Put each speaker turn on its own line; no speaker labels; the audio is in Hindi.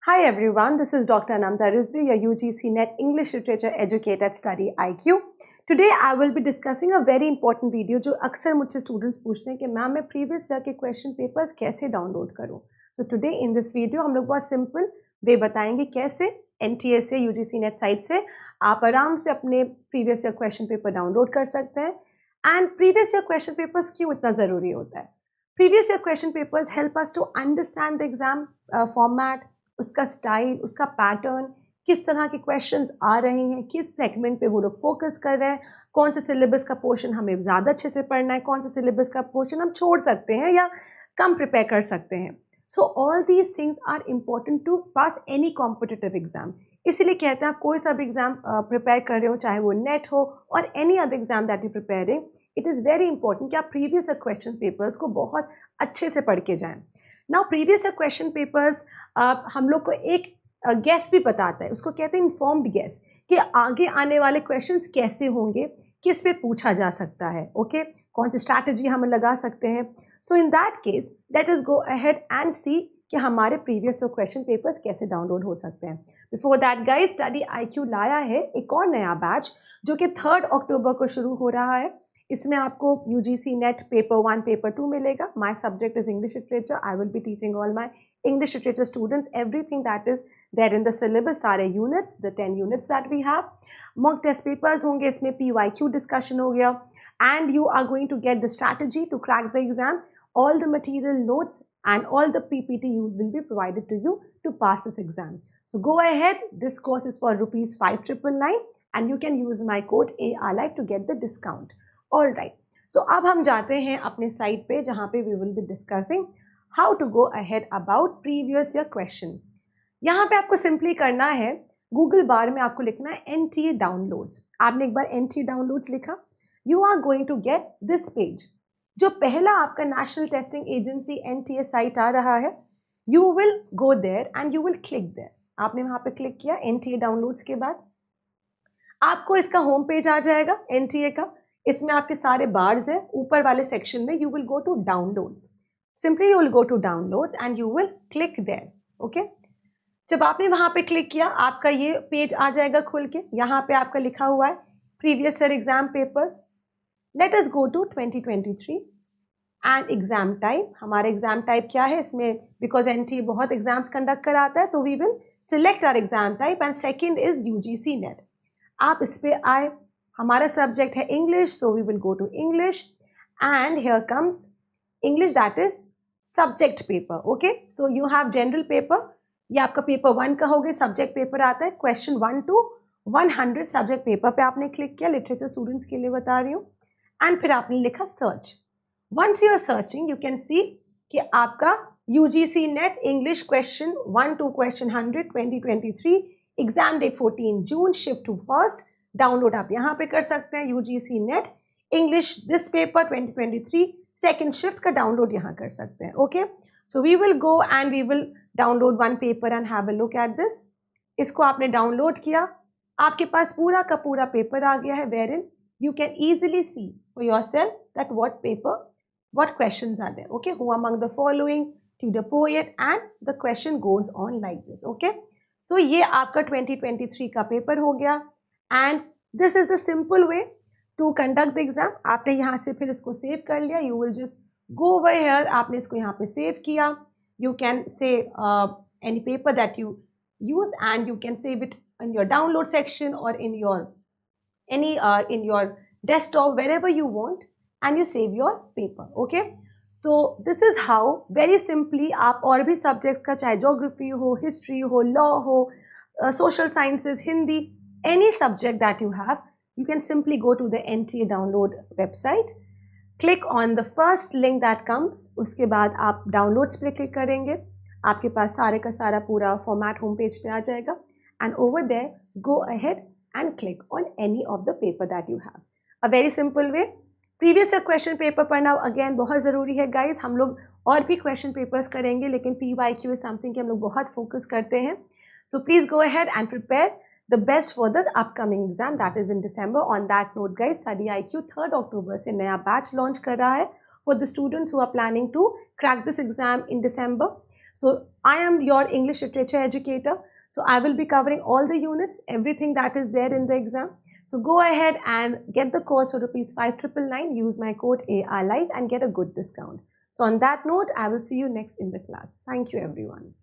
Hi everyone, this is Dr. Anamta Rizvi, your UGC NET English Literature Educator at Study IQ. Today I will be discussing a very important video जो अक्सर मुझसे स्टूडेंट्स पूछते हैं कि मैम मैं प्रीवियस ईयर के क्वेश्चन पेपर्स कैसे डाउनलोड करूं. So today in this video हम लोग बहुत सिंपल वे बताएंगे कैसे NTA से UGC NET साइट से आप आराम से अपने previous year question paper download कर सकते हैं. And previous year question papers क्यों इतना ज़रूरी होता है? Previous year question papers help us to understand the exam format, उसका स्टाइल, उसका पैटर्न, किस तरह के क्वेश्चंस आ रहे हैं, किस सेगमेंट पे वो लोग फोकस कर रहे हैं, कौन से सिलेबस का पोर्शन हमें ज़्यादा अच्छे से पढ़ना है, कौन से सिलेबस का पोर्शन हम छोड़ सकते हैं या कम प्रिपेयर कर सकते हैं. So all these things are important to pass any competitive exam. इसीलिए कहते हैं आप कोई सा भी एग्जाम प्रिपेयर कर रहे हो, चाहे वो नेट हो और any other exam that you preparing, it is very important कि आप प्रीवियस क्वेश्चन पेपर्स को बहुत अच्छे से पढ़ के जाएं. नाउ प्रीवियस क्वेश्चन पेपर्स हम लोग को एक गेस भी बताता है, उसको कहते हैं इन्फॉर्म्ड गेस, कि आगे आने वाले क्वेश्चंस कैसे होंगे, किस पे पूछा जा सकता है, ओके कौन सी स्ट्रैटेजी हम लगा सकते हैं. So in that case let us go ahead and see कि हमारे प्रीवियस क्वेश्चन पेपर्स कैसे डाउनलोड हो सकते हैं. Before that guys, study IQ लाया है एक और नया बैच जो कि 3 अक्टूबर को शुरू हो रहा है. इसमें आपको UGC NET पेपर 1 पेपर 2 मिलेगा. My subject is English literature. I will be teaching all my English literature students everything that is there in the syllabus, सारे units, the 10 units that we have. Mock test papers होंगे, इसमें PYQ discussion हो गया, and you are going to get the strategy to crack the exam. All the material notes and all the PPT will be provided to you to pass this exam. So go ahead, this course is for ₹5,999 and you can use my code ARLive to get the discount. All right, so अब हम जाते हैं अपने साइट पे जहाँ पे we will be discussing how to go ahead about previous year question. यहाँ पे आपको सिंपली करना है, गूगल बार में आपको लिखना है NTA downloads. आपने एक बार NTA downloads लिखा, you are going to get this page. जो पहला आपका नेशनल टेस्टिंग एजेंसी NTA साइट आ रहा है, you will go there and you will click there. आपने वहाँ पे क्लिक किया NTA downloads के बाद आपको इसका होम पेज आ जाएगा NTA का. इसमें आपके सारे बार्स हैं. ऊपर वाले सेक्शन में you will go to downloads. Simply you will go to downloads and you will click there. Okay? जब आपने वहाँ पे क्लिक किया आपका ये पेज आ जाएगा खुल के. यहाँ पे आपका लिखा हुआ है previous year exam papers. Let us go to 2023 and exam type. हमारा एग्जाम टाइप क्या है इसमें, बिकॉज NTA बहुत एग्जाम्स कंडक्ट कराता है, तो we will select our exam type and second is UGC NET. आप इस पे आए, हमारा सब्जेक्ट है English, so we will go to English and here comes English, that is subject paper. Okay, so you have general paper. ये आपका पेपर 1 का हो गया, सब्जेक्ट पेपर आता है. क्वेश्चन 1 to 100 सब्जेक्ट पेपर पे आपने क्लिक किया. लिटरेचर स्टूडेंट्स के लिए बता रही हूँ. एंड फिर आपने लिखा search. Once you are searching you can see कि आपका UGC NET English question 1 to question 100 2023 exam date 14 June, shift two first. Download आप यहाँ पे कर सकते हैं. UGC NET English this paper 2023 second shift का डाउनलोड यहाँ कर सकते हैं. Okay, so we will go and we will download 1 paper and have a look at this. इसको आपने डाउनलोड किया, आपके पास पूरा का पूरा पेपर आ गया है, wherein you can easily see for yourself that what questions are there. Okay, who among the following, to the poet, and the question goes on like this. Okay, so ये आपका 2023 का पेपर हो गया and this is the simple way to conduct the exam. आपने यहाँ से फिर इसको सेव कर लिया. You will just go over here. आपने इसको यहाँ पे सेव किया. You can say any paper that you use and you can save it in your download section or in your in your desktop, wherever you want, and you save your paper. Okay, so this is how very simply आप और भी subjects का, चाहे geography हो, history हो, law हो, social sciences, Hindi, any subject that you have, you can simply go to the NTA download website, click on the first link that comes. उसके बाद आप downloads पे क्लिक करेंगे, आपके पास सारे का सारा पूरा फॉर्मेट होम पेज पे आ जाएगा. and over there go ahead and click on any of the paper that you have. A very simple way. Previous question paper पढ़ना अगेन बहुत ज़रूरी है गाइस. हम लोग और भी क्वेश्चन पेपर्स करेंगे, लेकिन PYQ इज समथिंग कि हम लोग बहुत फोकस करते हैं. So please go ahead and prepare the best for the upcoming exam that is in December. On that note guys, Study IQ 3rd अक्टूबर से नया बैच लॉन्च कर रहा है for the students who are planning to crack this exam in December. So I am your English literature educator. So I will be covering all the units, everything that is there in the exam. So go ahead and get the course for rupees 5,999. Use my code ARLive and get a good discount. So on that note, I will see you next in the class. Thank you, everyone.